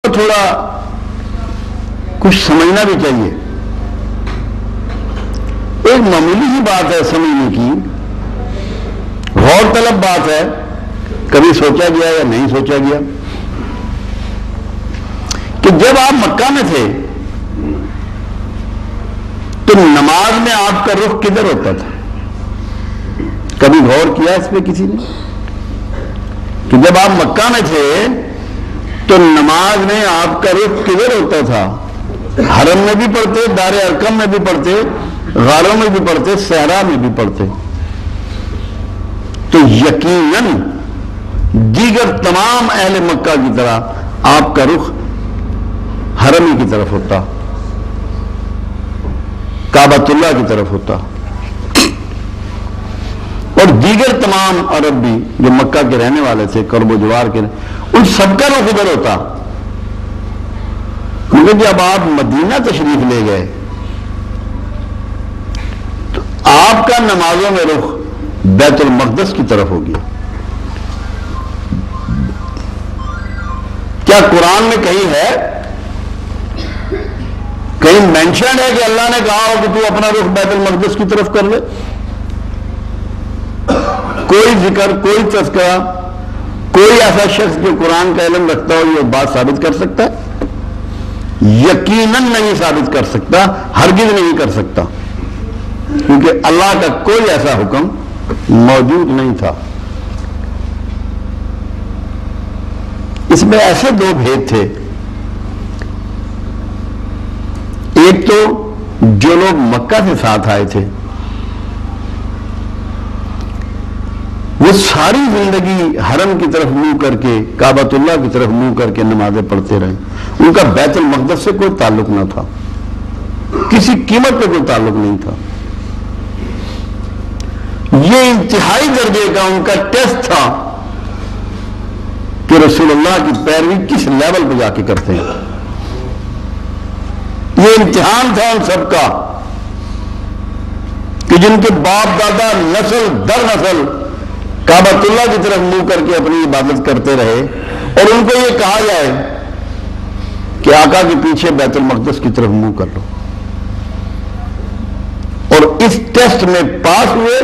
تھوڑا کچھ سمجھنا بھی چاہیے. ایک معمولی سی بات ہے سمجھنے کی، غور طلب بات ہے، کبھی سوچا گیا یا نہیں سوچا گیا کہ جب آپ مکہ میں تھے تو نماز میں آپ کا رخ کدھر ہوتا تھا؟ کبھی غور کیا اس پہ کسی نے کہ جب آپ مکہ میں تھے تو نماز میں آپ کا رخ کدھر ہوتا تھا؟ حرم میں بھی پڑھتے، دار ارقم میں بھی پڑھتے، غاروں میں بھی پڑھتے، صحرا میں بھی پڑھتے. تو یقیناً دیگر تمام اہل مکہ کی طرح آپ کا رخ حرم ہی کی طرف ہوتا، کعبۃ اللہ کی طرف ہوتا. اور دیگر تمام عرب بھی جو مکہ کے رہنے والے تھے، قرب و جوار کے، ان سب کا رخ ادھر ہوتا. کیونکہ جب آپ مدینہ تشریف لے گئے تو آپ کا نمازوں میں رخ بیت المقدس کی طرف ہو گیا. کیا قرآن میں کہیں ہے، کہیں مینشن ہے کہ اللہ نے کہا ہو کہ تو اپنا رخ بیت المقدس کی طرف کر لے؟ کوئی ذکر، کوئی تذکرہ، کوئی ایسا شخص جو قرآن کا علم رکھتا ہو یہ بات ثابت کر سکتا ہے؟ یقیناً نہیں ثابت کر سکتا، ہرگز نہیں کر سکتا، کیونکہ اللہ کا کوئی ایسا حکم موجود نہیں تھا. اس میں ایسے دو بھید تھے. ایک تو جو لوگ مکہ سے ساتھ آئے تھے وہ ساری زندگی حرم کی طرف منہ کر کے، کعبۃ اللہ کی طرف منہ کر کے نمازیں پڑھتے رہے. ان کا بیت المقدس سے کوئی تعلق نہ تھا، کسی قیمت پہ کوئی تعلق نہیں تھا. یہ انتہائی درجے کا ان کا ٹیسٹ تھا کہ رسول اللہ کی پیروی کس لیول پہ جا کے کرتے ہیں. یہ امتحان تھا ان سب کا کہ جن کے باپ دادا نسل در نسل کعبۃ اللہ کی طرف منہ کر کے اپنی عبادت کرتے رہے، اور ان کو یہ کہا جائے کہ آقا کے پیچھے بیت المقدس کی طرف منہ کر لو. اور اس ٹیسٹ میں پاس ہوئے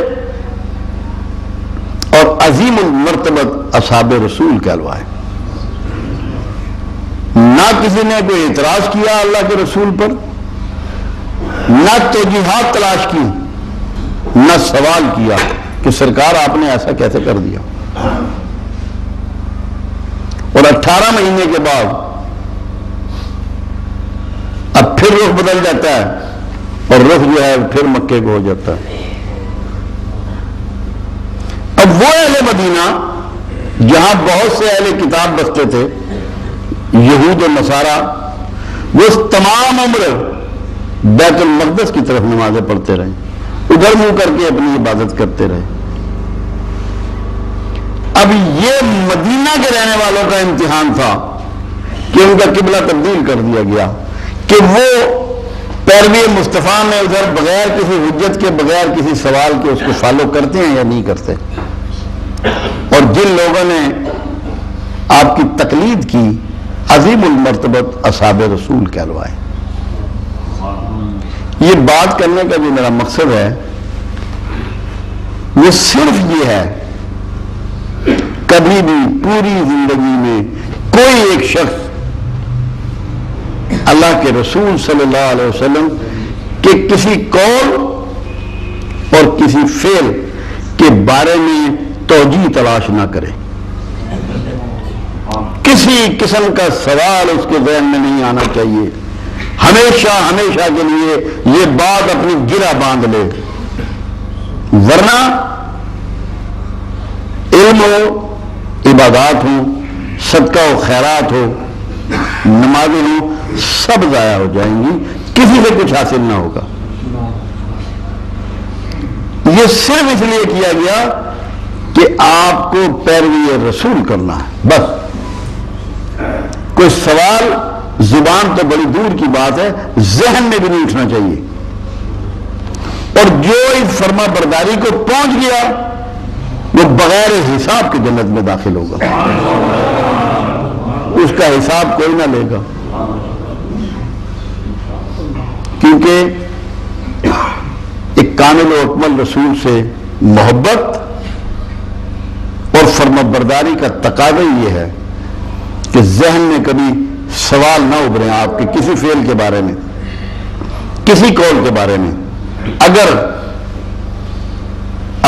اور عظیم المرتبت اصحاب رسول کہلوائے. نہ کسی نے کوئی اعتراض کیا اللہ کے رسول پر، نہ توجیہات تلاش کی، نہ سوال کیا کہ سرکار آپ نے ایسا کیسے کر دیا. اور 18 مہینے کے بعد اب پھر رخ بدل جاتا ہے اور رخ جو ہے پھر مکے کو ہو جاتا ہے. اب وہ اہل مدینہ جہاں بہت سے اہل کتاب بستے تھے، یہود و نصارہ، وہ تمام عمر بیت المقدس کی طرف نمازیں پڑھتے رہے، ادھر منہ کر کے اپنی عبادت کرتے رہے. اب یہ مدینہ کے رہنے والوں کا امتحان تھا کہ ان کا قبلہ تبدیل کر دیا گیا کہ وہ پیروی مصطفیٰ میں ادھر بغیر کسی حجت کے، بغیر کسی سوال کے اس کو فالو کرتے ہیں یا نہیں کرتے. اور جن لوگوں نے آپ کی تقلید کی، عظیم المرتبت اصحاب رسول کہلوائے. یہ بات کرنے کا جو میرا مقصد ہے وہ صرف یہ ہے، کبھی بھی پوری زندگی میں کوئی ایک شخص اللہ کے رسول صلی اللہ علیہ وسلم کے کسی قول اور کسی فعل کے بارے میں توجیہ تلاش نہ کرے. کسی قسم کا سوال اس کے ذہن میں نہیں آنا چاہیے. ہمیشہ ہمیشہ کے لیے یہ بات اپنی گرہ باندھ لے، ورنہ علم ہو، عبادات ہو، صدقہ و خیرات ہو، نمازیں ہوں، سب ضائع ہو جائیں گی، کسی سے کچھ حاصل نہ ہوگا. یہ صرف اس لیے کیا گیا کہ آپ کو پیروی رسول کرنا ہے، بس. کوئی سوال زبان تو بڑی دور کی بات ہے، ذہن میں بھی نہیں اٹھنا چاہیے. اور جو اس فرما برداری کو پہنچ گیا وہ بغیر حساب کے جنت میں داخل ہوگا. اس کا حساب کوئی نہ لے گا، کیونکہ ایک کامل و اکمل رسول سے محبت اور فرمانبرداری کا تقاضا یہ ہے کہ ذہن میں کبھی سوال نہ ابھرے آپ کے کسی فعل کے بارے میں، کسی قول کے بارے میں، اگر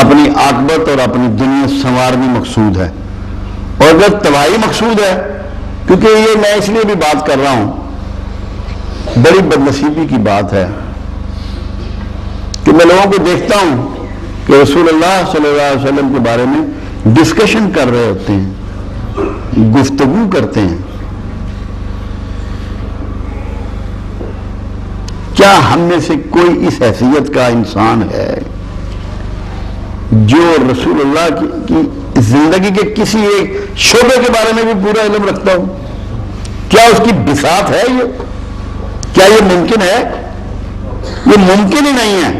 اپنی عاقبت اور اپنی دنیا سنوارنی مقصود ہے، اور اگر تباہی مقصود ہے، کیونکہ یہ میں اس لیے بھی بات کر رہا ہوں، بڑی بدنصیبی کی بات ہے کہ میں لوگوں کو دیکھتا ہوں کہ رسول اللہ صلی اللہ علیہ وسلم کے بارے میں ڈسکشن کر رہے ہوتے ہیں، گفتگو کرتے ہیں. کیا ہم میں سے کوئی اس حیثیت کا انسان ہے جو رسول اللہ کی زندگی کے کسی ایک شعبے کے بارے میں بھی پورا علم رکھتا ہو؟ کیا اس کی بساط ہے یہ؟ کیا یہ ممکن ہے؟ یہ ممکن ہی نہیں ہے.